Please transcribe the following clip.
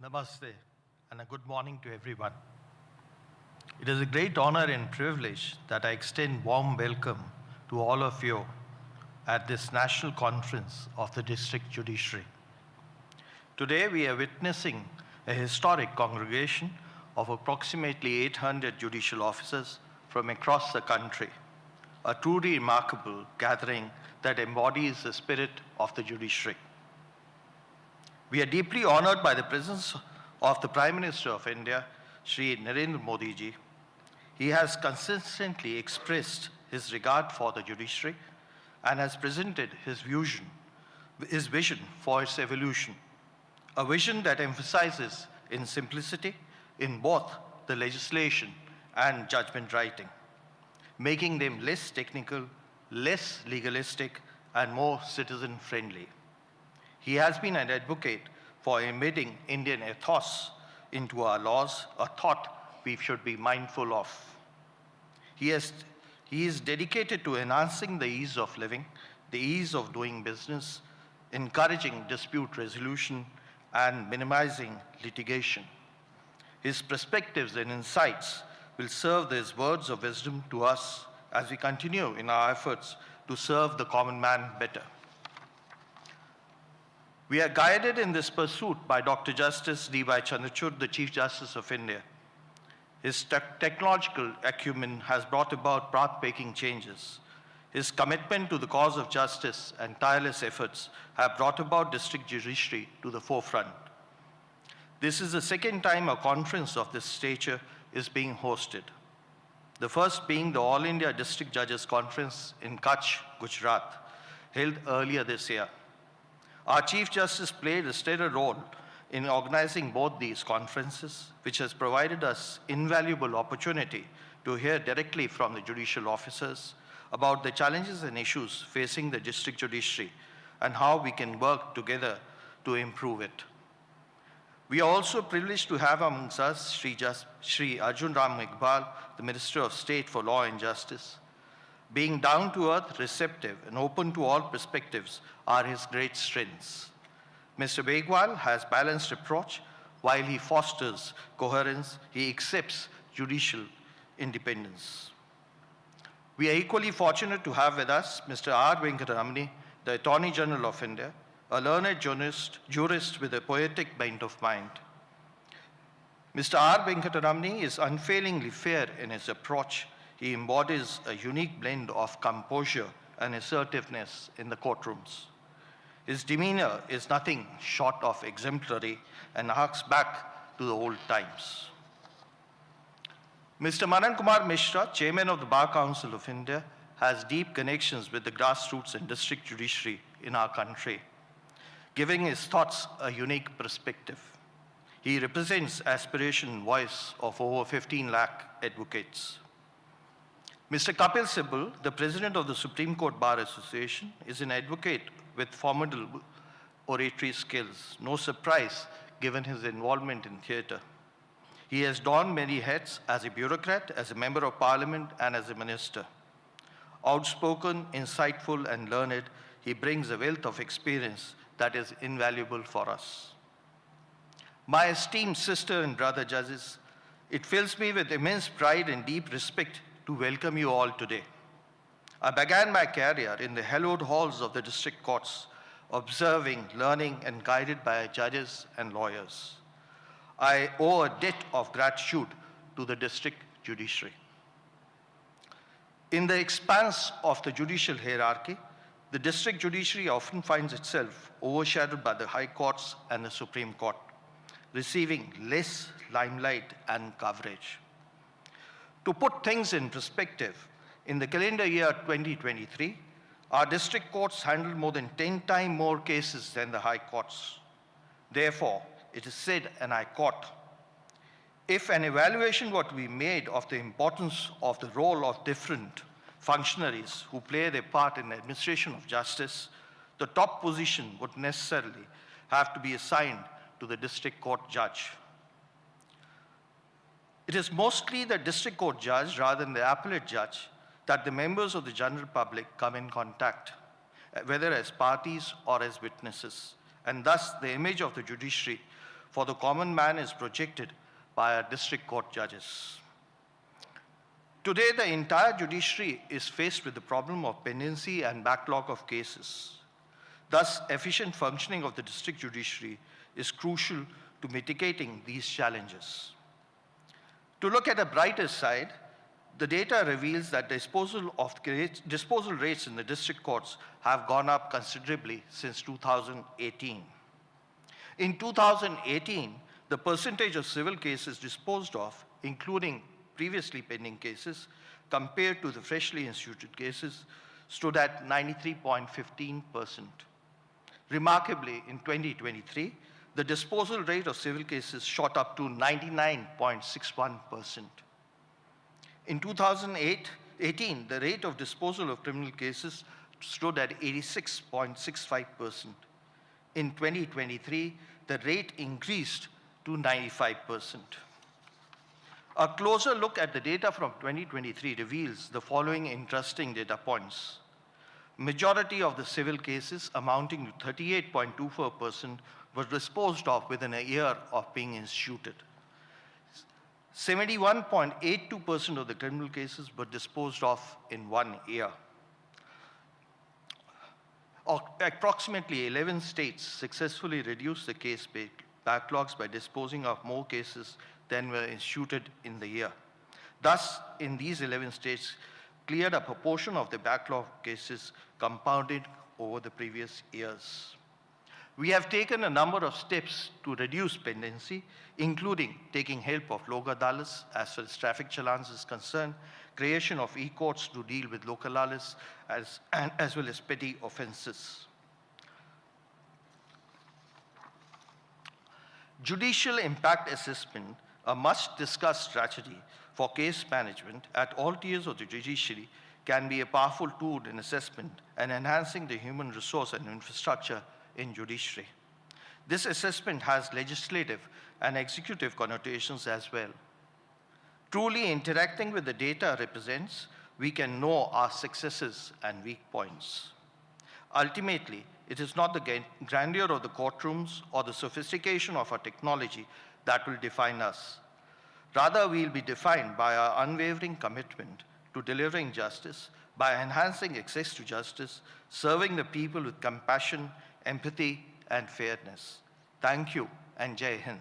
Namaste and a good morning to everyone. It is a great honor and privilege that I extend warm welcome to all of you at this national conference of the District Judiciary. Today we are witnessing a historic congregation of approximately 800 judicial officers from across the country, a truly remarkable gathering that embodies the spirit of the judiciary. We are deeply honored by the presence of the Prime Minister of India, Shri Narendra Modi ji. He has consistently expressed his regard for the judiciary and has presented his vision for its evolution, a vision that emphasizes in simplicity in both the legislation and judgment writing, making them less technical, less legalistic, and more citizen-friendly. He has been an advocate for embedding Indian ethos into our laws, a thought we should be mindful of. He is dedicated to enhancing the ease of living, the ease of doing business, encouraging dispute resolution, and minimizing litigation. His perspectives and insights will serve as words of wisdom to us as we continue in our efforts to serve the common man better. We are guided in this pursuit by Dr. Justice D.Y. Chandrachud, the Chief Justice of India. His technological acumen has brought about path-breaking changes. His commitment to the cause of justice and tireless efforts have brought about district judiciary to the forefront. This is the second time a conference of this stature is being hosted. The first being the All India District Judges Conference in Kutch, Gujarat, held earlier this year. Our Chief Justice played a stellar role in organizing both these conferences, which has provided us invaluable opportunity to hear directly from the judicial officers about the challenges and issues facing the district judiciary and how we can work together to improve it. We are also privileged to have amongst us Shri Arjun Ram Iqbal, the Minister of State for Law and Justice. Being down to earth, receptive, and open to all perspectives are his great strengths. Mr. Begwal has balanced approach. While he fosters coherence, he accepts judicial independence. We are equally fortunate to have with us Mr. R. Venkataramani, the Attorney General of India, a learned jurist with a poetic bent of mind. Mr. R. Venkataramani is unfailingly fair in his approach. He embodies a unique blend of composure and assertiveness in the courtrooms. His demeanor is nothing short of exemplary and harks back to the old times. Mr. Manan Kumar Mishra, Chairman of the Bar Council of India, has deep connections with the grassroots and district judiciary in our country, giving his thoughts a unique perspective. He represents aspiration and voice of over 15 lakh advocates. Mr. Kapil Sibal, the President of the Supreme Court Bar Association, is an advocate with formidable oratory skills. No surprise given his involvement in theatre. He has donned many hats as a bureaucrat, as a member of parliament, and as a minister. Outspoken, insightful, and learned, he brings a wealth of experience that is invaluable for us. My esteemed sister and brother judges, it fills me with immense pride and deep respect to welcome you all today. I began my career in the hallowed halls of the district courts, observing, learning, and guided by judges and lawyers. I owe a debt of gratitude to the district judiciary. In the expanse of the judicial hierarchy, the district judiciary often finds itself overshadowed by the high courts and the Supreme Court, receiving less limelight and coverage. To put things in perspective, in the calendar year 2023, our district courts handled more than 10 times more cases than the high courts. Therefore, it is said, and I quote, if an evaluation were to be made of the importance of the role of different functionaries who play their part in the administration of justice, the top position would necessarily have to be assigned to the district court judge. It is mostly the district court judge rather than the appellate judge that the members of the general public come in contact, whether as parties or as witnesses. And thus the image of the judiciary for the common man is projected by our district court judges. Today, the entire judiciary is faced with the problem of pendency and backlog of cases. Thus, efficient functioning of the district judiciary is crucial to mitigating these challenges. To look at a brighter side, the data reveals that disposal rates in the district courts have gone up considerably since 2018. In 2018, the percentage of civil cases disposed of, including previously pending cases, compared to the freshly instituted cases, stood at 93.15%. Remarkably, in 2023, the disposal rate of civil cases shot up to 99.61%. In 2018, the rate of disposal of criminal cases stood at 86.65%. In 2023, the rate increased to 95%. A closer look at the data from 2023 reveals the following interesting data points. Majority of the civil cases, amounting to 38.24%, were disposed of within a year of being instituted. 71.82% of the criminal cases were disposed of in 1 year. Approximately 11 states successfully reduced the case backlogs by disposing of more cases than were instituted in the year. Thus, in these 11 states, cleared a proportion of the backlog cases compounded over the previous years. We have taken a number of steps to reduce pendency, including taking help of Lok Adalats as far as traffic challans is concerned, creation of e-courts to deal with Lok Adalats as well as petty offenses. Judicial impact assessment, a much-discussed strategy for case management at all tiers of the judiciary, can be a powerful tool in assessment and enhancing the human resource and infrastructure in judiciary. This assessment has legislative and executive connotations as well. Truly interacting with the data represents, we can know our successes and weak points. Ultimately, it is not the grandeur of the courtrooms or the sophistication of our technology that will define us. Rather, we will be defined by our unwavering commitment to delivering justice, by enhancing access to justice, serving the people with compassion, empathy, and fairness. Thank you, and Jai Hind.